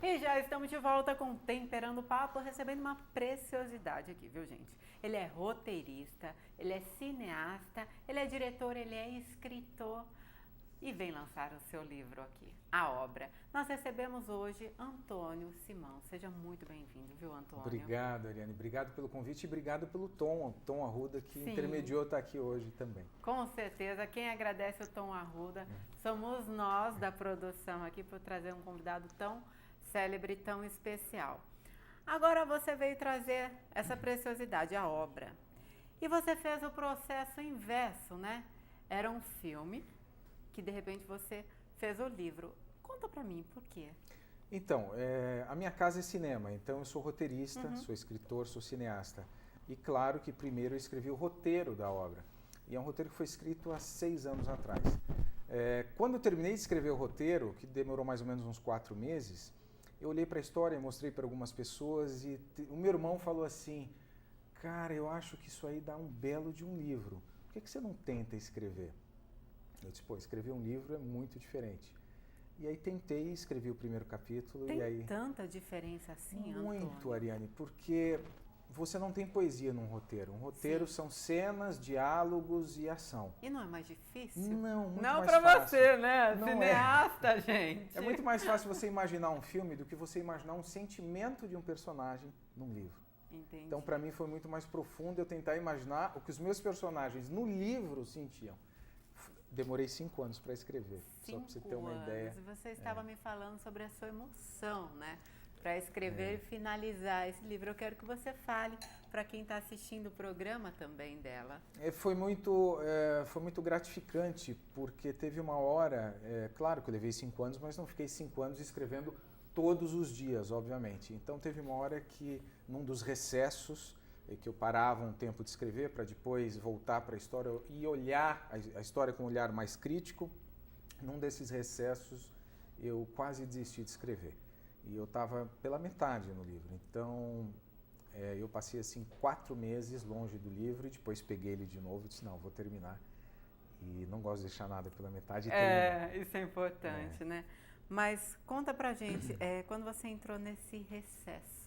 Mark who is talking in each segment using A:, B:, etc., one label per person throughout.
A: E já estamos de volta com Temperando o Papo, recebendo uma preciosidade aqui, viu, gente? Ele é roteirista, ele é cineasta, ele é diretor, ele é escritor e vem lançar o seu livro aqui, A Obra. Nós recebemos hoje Antônio Simão. Seja muito bem-vindo, viu, Antônio?
B: Obrigado, Ariane. Obrigado pelo convite e obrigado pelo Tom Arruda, que intermediou estar aqui hoje também.
A: Com certeza. Quem agradece o Tom Arruda somos nós da produção aqui por trazer um convidado tão célebre, tão especial. Agora você veio trazer essa preciosidade, a obra. E você fez o processo inverso, né? Era um filme que de repente você fez o livro. Conta pra mim, por quê?
B: Então, a minha casa é cinema, então eu sou roteirista, sou escritor, sou cineasta. E claro que primeiro eu escrevi o roteiro da obra. E é um roteiro que foi escrito há 6 anos atrás. Quando eu terminei de escrever o roteiro, que demorou mais ou menos uns 4 meses, eu olhei para a história e mostrei para algumas pessoas e o meu irmão falou assim: cara, eu acho que isso aí dá um belo de um livro. Por que você não tenta escrever? Eu disse, escrever um livro é muito diferente. E aí tentei, escrevi o primeiro capítulo.
A: Tem
B: e aí
A: tanta diferença assim,
B: muito,
A: Antônio?
B: Ariane, porque você não tem poesia num roteiro. Um roteiro são cenas, diálogos e ação.
A: E não é mais difícil?
B: Não, muito
A: não
B: mais
A: pra
B: fácil.
A: você, né?
B: Não
A: Cineasta, gente.
B: É muito mais fácil você imaginar um filme do que você imaginar um sentimento de um personagem num livro.
A: Entendi.
B: Então, para mim, foi muito mais profundo eu tentar imaginar o que os meus personagens no livro sentiam. Demorei 5 anos para escrever, só para você ter uma ideia.
A: E você estava me falando sobre a sua emoção, né? Para escrever e finalizar esse livro. Eu quero que você fale para quem está assistindo o programa também dela.
B: Foi muito gratificante, porque teve uma hora, claro que eu levei 5 anos, mas não fiquei 5 anos escrevendo todos os dias, obviamente. Então teve uma hora que, num dos recessos, que eu parava um tempo de escrever para depois voltar para a história e olhar a história com um olhar mais crítico. Num desses recessos eu quase desisti de escrever e eu estava pela metade no livro. Então eu passei assim 4 meses longe do livro e depois peguei ele de novo e disse, não, vou terminar. E não gosto de deixar nada pela metade.
A: Isso é importante, né? Mas conta pra gente, quando você entrou nesse recesso,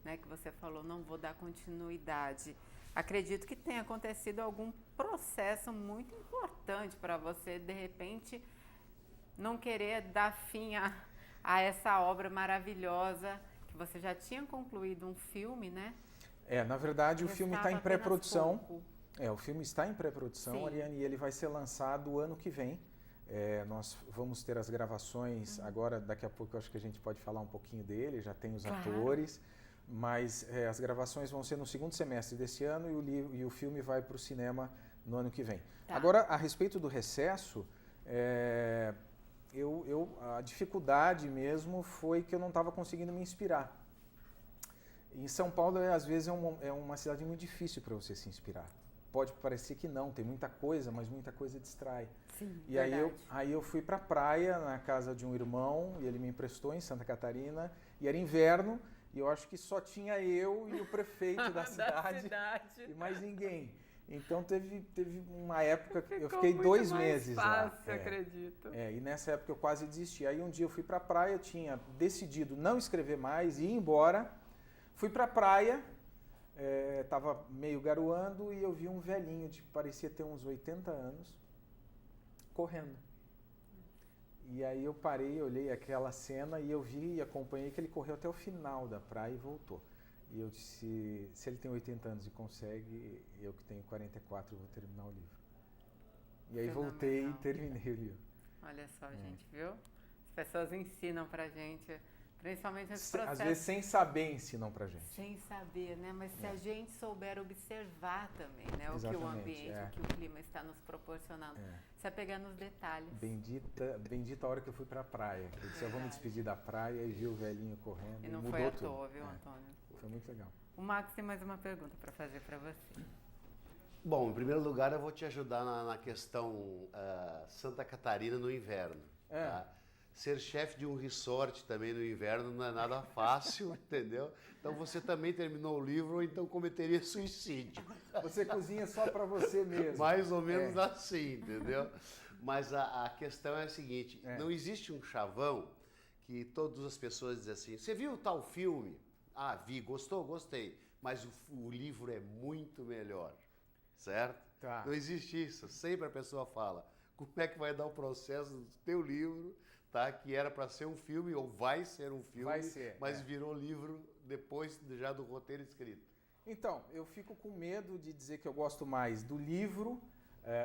A: né, que você falou, não vou dar continuidade. Acredito que tenha acontecido algum processo muito importante para você, de repente, não querer dar fim a essa obra maravilhosa, que você já tinha concluído um filme, né?
B: Na verdade, o filme está em pré-produção. O filme está em pré-produção, Ariane, e ele vai ser lançado o ano que vem. Nós vamos ter as gravações agora, daqui a pouco eu acho que a gente pode falar um pouquinho dele, já tem os atores. Mas as gravações vão ser no segundo semestre desse ano e o filme vai para o cinema no ano que vem. Agora, a respeito do recesso, a dificuldade mesmo foi que eu não estava conseguindo me inspirar. Em São Paulo, às vezes, é uma cidade muito difícil para você se inspirar. Pode parecer que não, tem muita coisa, mas muita coisa distrai.
A: Sim,
B: e aí eu fui para a praia, na casa de um irmão, e ele me emprestou em Santa Catarina, e era inverno, e eu acho que só tinha eu e o prefeito da cidade e mais ninguém. Então teve uma época que eu fiquei 2 meses lá.
A: Acredito.
B: E nessa época eu quase desisti. Aí um dia eu fui para a praia, eu tinha decidido não escrever mais e ir embora. Fui para a praia, estava meio garoando e eu vi um velhinho, parecia ter uns 80 anos, correndo. E aí eu parei, olhei aquela cena e eu vi e acompanhei que ele correu até o final da praia e voltou. E eu disse, se ele tem 80 anos e consegue, eu que tenho 44 vou terminar o livro. E aí voltei e terminei o livro.
A: Olha só, gente, viu? As pessoas ensinam pra gente, principalmente nesse processo.
B: Às vezes sem saber ensinam pra gente.
A: Sem saber, né? Mas se a gente souber observar também, né? O que o ambiente, o que o clima está nos proporcionando. Se apegar nos detalhes.
B: Bendita a hora que eu fui pra praia. Eu disse, eu vou me despedir da praia e vi o velhinho correndo.
A: E não
B: mudou
A: foi à
B: tudo.
A: toa, viu, Antônio?
B: Foi muito legal.
A: O Max tem mais uma pergunta para fazer para você.
C: Bom, em primeiro lugar eu vou te ajudar na questão Santa Catarina no inverno. Tá? Ser chefe de um resort também no inverno não é nada fácil, entendeu? Então você também terminou o livro ou então cometeria suicídio.
B: Você cozinha só para você mesmo.
C: Mais ou menos assim, entendeu? Mas a questão é a seguinte, não existe um chavão que todas as pessoas dizem assim, você viu tal filme? Ah, vi, gostou? Gostei. Mas o livro é muito melhor, certo?
B: Tá.
C: Não existe isso. Sempre a pessoa fala, como é que vai dar o processo do teu livro, tá? Que era para ser um filme, ou vai ser um filme, mas virou livro depois já do roteiro escrito.
B: Então, eu fico com medo de dizer que eu gosto mais do livro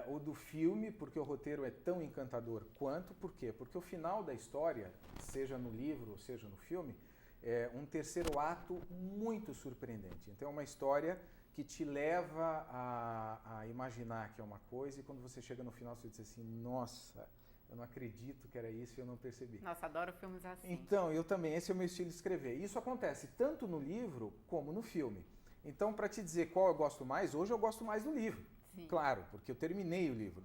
B: ou do filme, porque o roteiro é tão encantador quanto. Por quê? Porque o final da história, seja no livro ou seja no filme, é um terceiro ato muito surpreendente. Então é uma história que te leva a imaginar que é uma coisa e quando você chega no final você diz assim, nossa, eu não acredito que era isso e eu não percebi.
A: Nossa, adoro filmes assim.
B: Então, eu também, esse é o meu estilo de escrever. Isso acontece tanto no livro como no filme. Então, para te dizer qual eu gosto mais, hoje eu gosto mais do livro.
A: Sim.
B: Claro, porque eu terminei o livro.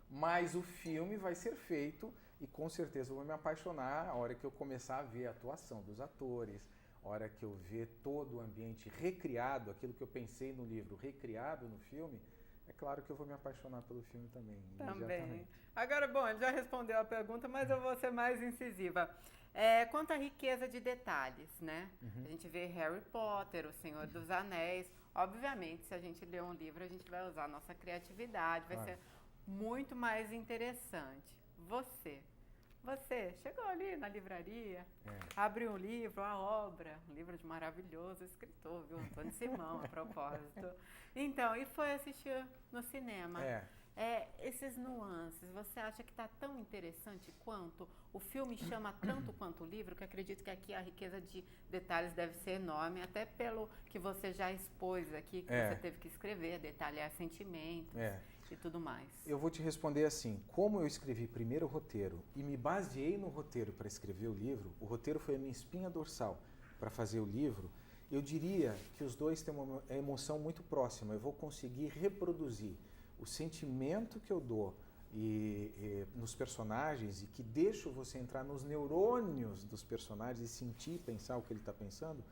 B: Mas o filme vai ser feito e com certeza eu vou me apaixonar a hora que eu começar a ver a atuação dos atores, a hora que eu ver todo o ambiente recriado, aquilo que eu pensei no livro recriado no filme, é claro que eu vou me apaixonar pelo filme também.
A: Também. Agora, bom, ele já respondeu a pergunta, mas eu vou ser mais incisiva. Quanto à riqueza de detalhes, né?
B: Uhum.
A: A gente vê Harry Potter, O Senhor dos Anéis. Obviamente, se a gente ler um livro, a gente vai usar a nossa criatividade, vai ser muito mais interessante. Você chegou ali na livraria, abriu um livro, a obra, um livro de maravilhoso escritor, viu? Antônio Simão, a propósito. Então, e foi assistir no cinema. Esses nuances, você acha que está tão interessante quanto? O filme chama tanto quanto o livro, que acredito que aqui a riqueza de detalhes deve ser enorme, até pelo que você já expôs aqui, que você teve que escrever, detalhar sentimentos e tudo mais.
B: Eu vou te responder assim, como eu escrevi primeiro o roteiro e me baseei no roteiro para escrever o livro, o roteiro foi a minha espinha dorsal para fazer o livro, eu diria que os dois têm uma emoção muito próxima, eu vou conseguir reproduzir o sentimento que eu dou nos personagens e que deixo você entrar nos neurônios dos personagens e sentir, pensar o que ele está pensando.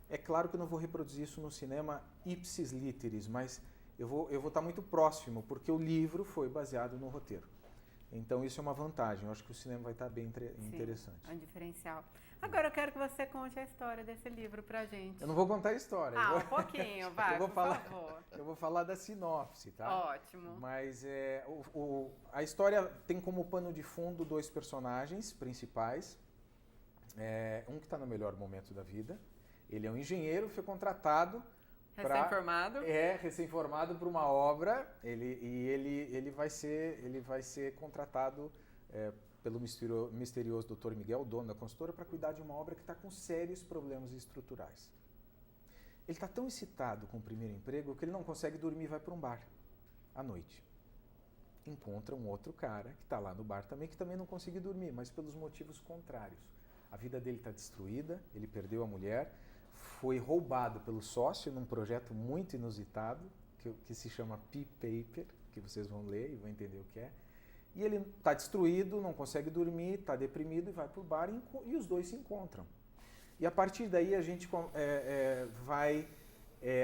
B: É claro que eu não vou reproduzir isso no cinema ipsis literis, mas eu vou estar muito próximo, porque o livro foi baseado no roteiro. Então isso é uma vantagem, eu acho que o cinema vai estar bem interessante.
A: É um diferencial. Agora eu quero que você conte a história desse livro pra gente.
B: Eu não vou contar a história.
A: Um pouquinho, vai, por favor.
B: Eu vou falar da sinopse, tá?
A: Ótimo.
B: Mas a história tem como pano de fundo dois personagens principais. Um que está no melhor momento da vida. Ele é um engenheiro, foi contratado
A: recém-formado.
B: Recém-formado para uma obra. Ele vai ser contratado pelo misterioso Dr. Miguel, dono da consultora, para cuidar de uma obra que está com sérios problemas estruturais. Ele está tão excitado com o primeiro emprego que ele não consegue dormir e vai para um bar à noite. Encontra um outro cara que está lá no bar também, que também não consegue dormir, mas pelos motivos contrários. A vida dele está destruída, ele perdeu a mulher, foi roubado pelo sócio num projeto muito inusitado, que se chama P-Paper, que vocês vão ler e vão entender o que é. E ele está destruído, não consegue dormir, está deprimido e vai para o bar e os dois se encontram. E a partir daí a gente vai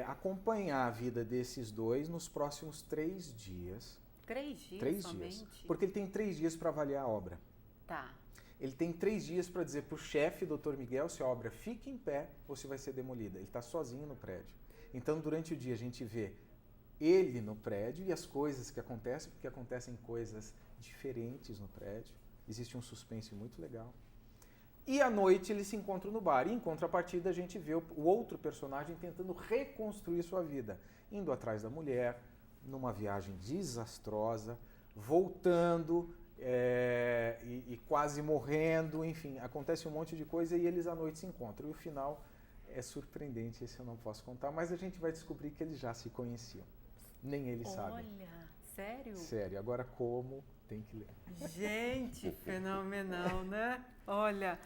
B: acompanhar a vida desses dois nos próximos 3 dias.
A: 3 dias
B: 3
A: somente?
B: dias. Porque ele tem 3 dias para avaliar a obra.
A: Tá.
B: Ele tem 3 dias para dizer para o chefe, Dr. Miguel, se a obra fica em pé ou se vai ser demolida. Ele está sozinho no prédio. Então, durante o dia, a gente vê ele no prédio e as coisas que acontecem, porque acontecem coisas diferentes no prédio. Existe um suspense muito legal. E à noite eles se encontram no bar. E em contrapartida a gente vê o outro personagem tentando reconstruir sua vida. Indo atrás da mulher, numa viagem desastrosa, voltando e quase morrendo. Enfim, acontece um monte de coisa e eles à noite se encontram. E o final é surpreendente, esse eu não posso contar. Mas a gente vai descobrir que eles já se conheciam. Nem eles sabem.
A: Olha, sério?
B: Sério. Agora como... Tem que ler.
A: Gente, fenomenal, né? Olha,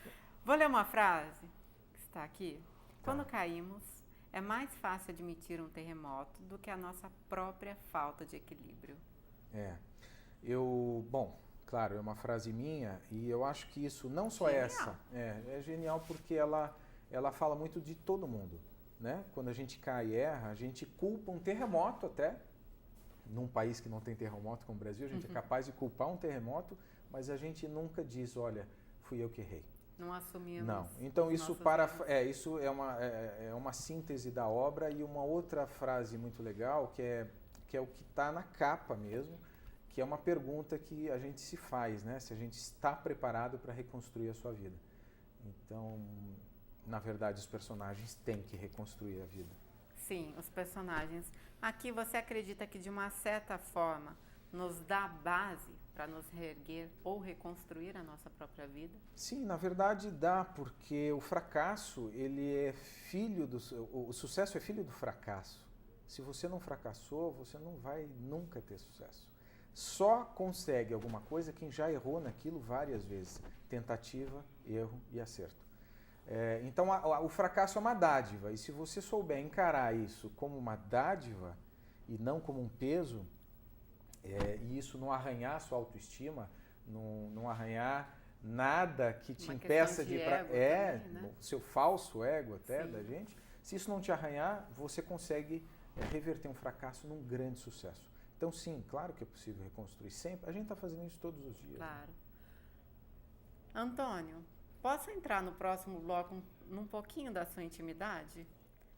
A: vou ler uma frase que está aqui. Quando caímos, é mais fácil admitir um terremoto do que a nossa própria falta de equilíbrio.
B: Bom, claro, é uma frase minha e eu acho que isso não só
A: genial.
B: Essa. É genial porque ela fala muito de todo mundo, né? Quando a gente cai e erra, a gente culpa um terremoto até. Num país que não tem terremoto como o Brasil, a gente é capaz de culpar um terremoto, mas a gente nunca diz, olha, fui eu que errei.
A: Não assumimos.
B: Não. Então isso é uma síntese da obra e uma outra frase muito legal que é o que está na capa mesmo, que é uma pergunta que a gente se faz, né? Se a gente está preparado para reconstruir a sua vida. Então, na verdade, os personagens têm que reconstruir a vida.
A: Sim, os personagens. Aqui você acredita que de uma certa forma nos dá base para nos reerguer ou reconstruir a nossa própria vida?
B: Sim, na verdade dá, porque o fracasso, ele é filho o sucesso é filho do fracasso. Se você não fracassou, você não vai nunca ter sucesso. Só consegue alguma coisa quem já errou naquilo várias vezes. Tentativa, erro e acerto. Então o fracasso é uma dádiva, e se você souber encarar isso como uma dádiva e não como um peso, e isso não arranhar a sua autoestima, não arranhar nada que te impeça de ir para né? Seu falso ego até da gente, se isso não te arranhar, você consegue reverter um fracasso num grande sucesso. Então sim, claro que é possível reconstruir sempre, a gente está fazendo isso todos os dias.
A: Claro. Né? Antônio, posso entrar no próximo bloco num pouquinho da sua intimidade?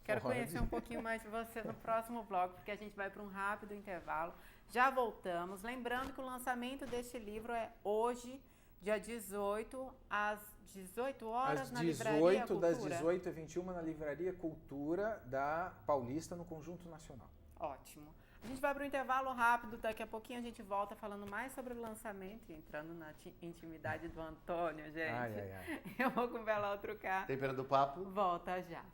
A: Quero conhecer um pouquinho mais de você no próximo bloco, porque a gente vai para um rápido intervalo. Já voltamos. Lembrando que o lançamento deste livro é hoje, dia 18, às 18 horas na Livraria Cultura.
B: Das 18 às 21 na Livraria Cultura da Paulista, no Conjunto Nacional.
A: Ótimo. A gente vai para o intervalo rápido, daqui a pouquinho a gente volta falando mais sobre o lançamento, entrando na intimidade do Antônio, gente.
B: Ai.
A: Eu vou com o Bela Trucar.
C: Tem pena do papo?
A: Volta já.